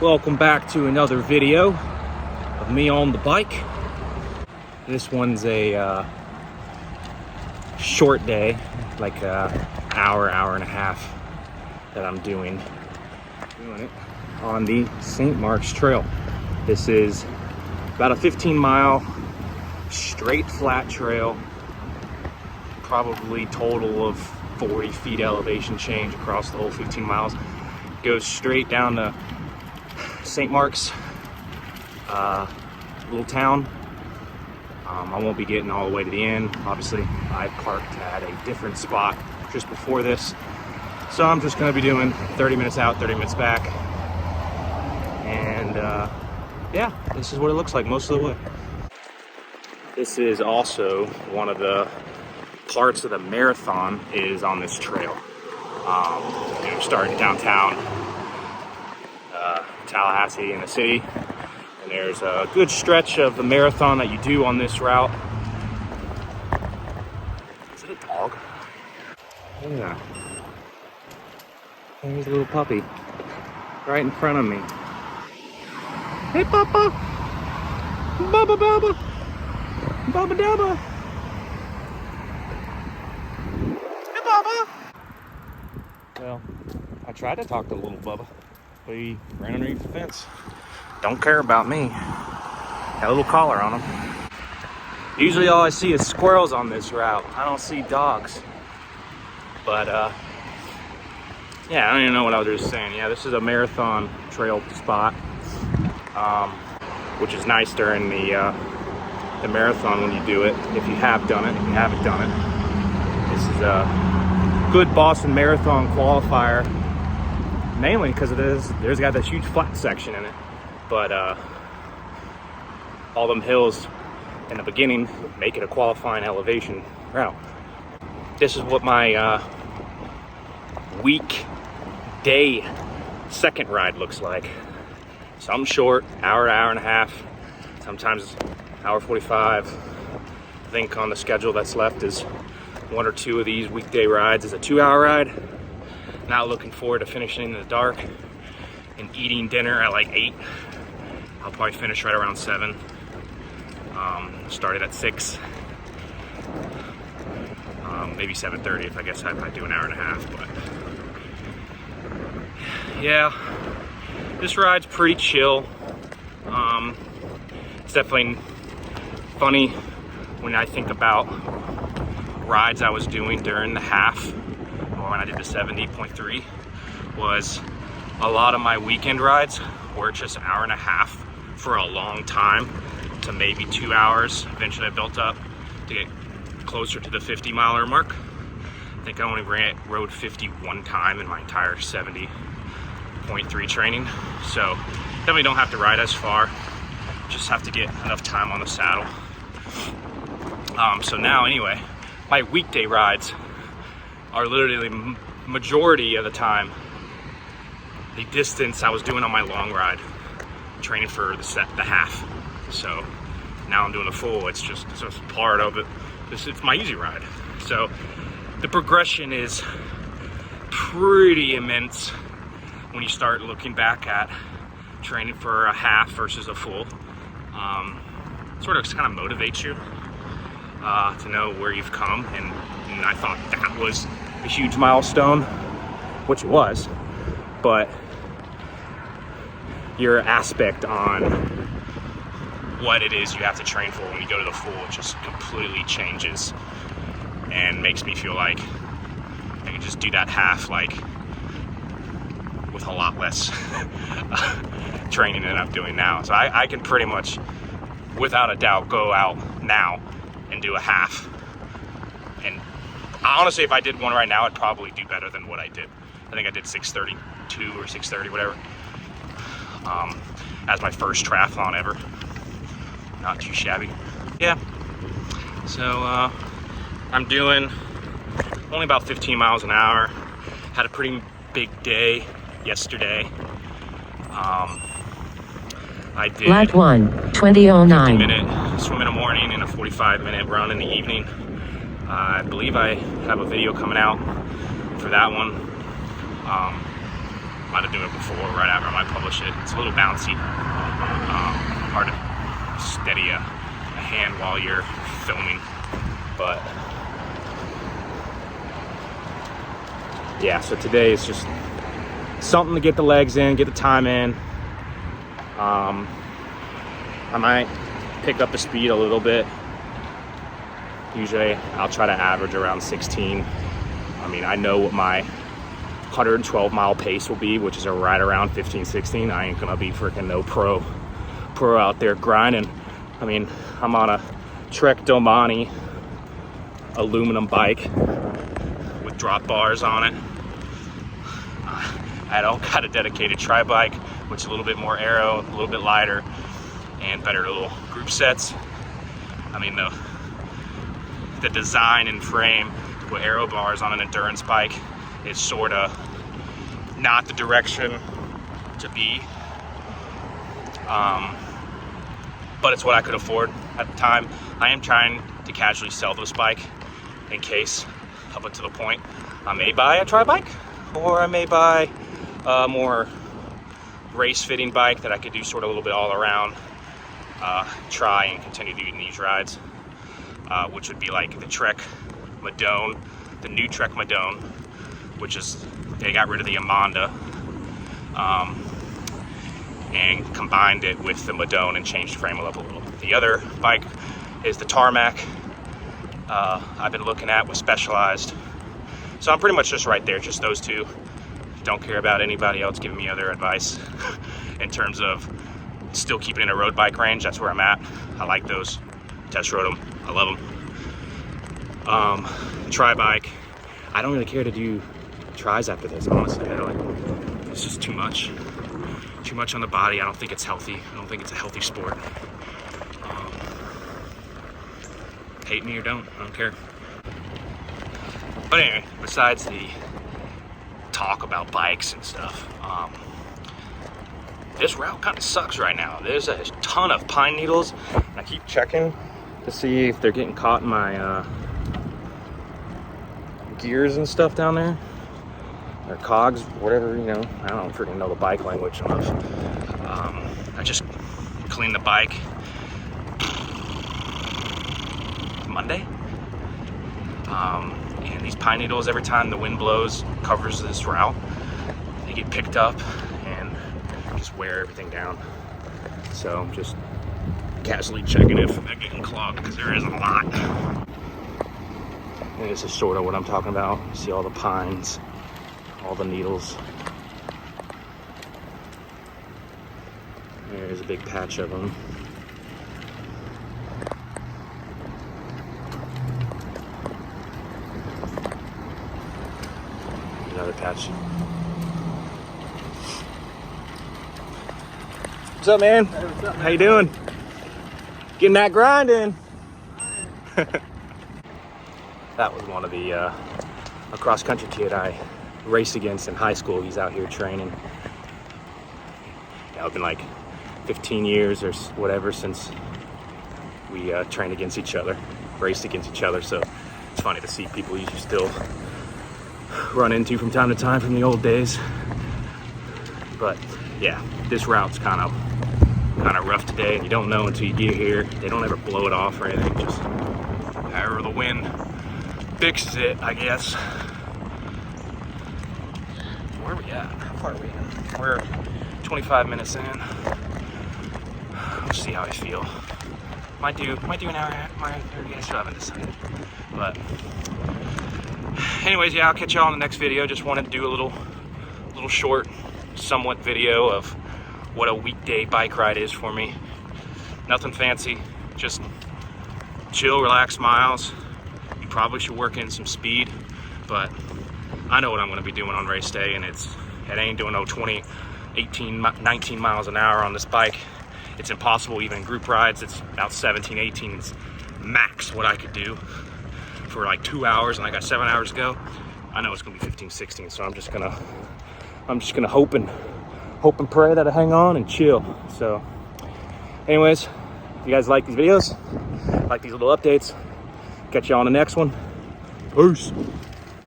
Welcome back to another video of me on the bike. This one's a short day, like an hour and a half that I'm doing it on the St. Mark's Trail. This is about a 15-mile straight flat trail, probably total of 40 feet elevation change across the whole 15 miles. Goes straight down to St. Mark's, little town. I won't be getting all the way to the end. Obviously, I parked at a different spot just before this. So I'm just gonna be doing 30 minutes out, 30 minutes back. And yeah, this is what it looks like most of the way. This is also one of the parts of the marathon is on this trail. Starting downtown Tallahassee in the city, and there's a good stretch of the marathon that you do on this route. Is it a dog? Yeah. There's a little puppy right in front of me. Hey, Papa! Bubba Bubba! Bubba Dubba! Hey, Bubba! Well, I tried to talk to little Bubba, but he ran underneath the fence. Don't care about me. Got a little collar on him. Usually all I see is squirrels on this route. I don't see dogs. But yeah, I don't even know what I was just saying. Yeah, this is a marathon trail spot, which is nice during the marathon when you do it. If you have done it, if you haven't done it, this is a good Boston Marathon qualifier. Mainly because it is, there's got this huge flat section in it, but all them hills in the beginning make it a qualifying elevation route. This is what my weekday second ride looks like. Some short, hour and a half, sometimes hour 45. I think on the schedule that's left is one or two of these weekday rides is a 2-hour ride. Not looking forward to finishing in the dark and eating dinner at like 8. I'll probably finish right around 7. Started at 6. Maybe 7:30 if I guess I do an hour and a half. But yeah, this ride's pretty chill. It's definitely funny when I think about rides I was doing during the half. When I did the 70.3, was a lot of my weekend rides were just an hour and a half for a long time to maybe 2 hours. Eventually I built up to get closer to the 50-miler mark. I think I only rode 51 time in my entire 70.3 training. So definitely don't have to ride as far, just have to get enough time on the saddle. So now anyway, my weekday rides are literally majority of the time the distance I was doing on my long ride, training for the half. So now I'm doing the full. It's just part of it. It's my easy ride. So the progression is pretty immense when you start looking back at training for a half versus a full. Sort of just kind of motivates you to know where you've come, and I thought that was a huge milestone, which it was, but your aspect on what it is you have to train for when you go to the full just completely changes and makes me feel like I can just do that half like with a lot less training than I'm doing now. So I can pretty much without a doubt go out now and do a half, and honestly if I did one right now I'd probably do better than what I did. I think I did 6:32 or 6:30, whatever, as my first triathlon ever. Not too shabby. Yeah, so I'm doing only about 15 miles an hour. Had a pretty big day yesterday. I did Lat 1, 20:09. 50-minute swim in the morning and a 45-minute run in the evening. I believe I have a video coming out for that one. Might have done it before, right after I might publish it. It's a little bouncy. Hard to steady a hand while you're filming, but yeah, so today is just something to get the legs in, get the time in. I might pick up the speed a little bit. Usually I'll try to average around 16. I mean, I know what my 112 mile pace will be, which is right around 15, 16. I ain't gonna be freaking no pro out there grinding. I mean, I'm on a Trek Domani aluminum bike with drop bars on it. I don't got a dedicated tri bike, which is a little bit more aero, a little bit lighter, and better little group sets. I mean, the design and frame with aero bars on an endurance bike is sort of not the direction to be, but it's what I could afford at the time. I am trying to casually sell this bike in case, up until the point, I may buy a tri bike, or I may buy a more race fitting bike that I could do sort of a little bit all around, try and continue doing these rides, which would be like the Trek Madone, the new Trek Madone, which is, they got rid of the Amanda and combined it with the Madone and changed the frame up a little. The other bike is the Tarmac I've been looking at with Specialized. So I'm pretty much just right there, just those two. Don't care about anybody else giving me other advice in terms of still keeping in a road bike range. That's where I'm at. I like those. Test rode them. I love them. Tri bike. I don't really care to do tries after this, honestly. It's just too much on the body. I don't think it's healthy. I don't think it's a healthy sport. Hate me or don't, I don't care. But anyway, besides the talk about bikes and stuff, this route kind of sucks right now. There's a ton of pine needles. I keep checking to see if they're getting caught in my gears and stuff down there, or cogs, whatever, you know. I don't freaking know the bike language enough. I just cleaned the bike Monday, and these pine needles, every time the wind blows, covers this route, they get picked up and just wear everything down. So I'm just casually checking if they're getting clogged, because there is a lot. And this is sort of what I'm talking about. See all the pines, all the needles. There's a big patch of them. Another patch. What's up, man? Hey, what's up, man? How you doing? Getting that grind in. That was one of the a cross-country kid I raced against in high school. He's out here training. Yeah, it's been like 15 years or whatever since we trained against each other, raced against each other. So it's funny to see people you still run into from time to time from the old days. But yeah, this route's kind of rough today, and you don't know until you get here. They don't ever blow it off or anything, just however the wind fixes it, I guess. Where are we at? How far are we in? We're 25 minutes in. We'll see how I feel. Might do an hour and a half, 30. I still haven't decided. But anyways, yeah, I'll catch y'all in the next video. Just wanted to do a little short, somewhat video of what a weekday bike ride is for me. Nothing fancy, just chill, relax miles. You probably should work in some speed, but I know what I'm gonna be doing on race day, and it ain't doing no 20, 18, 19 miles an hour on this bike. It's impossible. Even in group rides, it's about 17, 18 is max what I could do for like 2 hours, and I got 7 hours to go. I know it's gonna be 15, 16, so I'm just gonna hope and pray that I hang on and chill. So anyways, if you guys like these videos, like these little updates, catch you on the next one. Peace.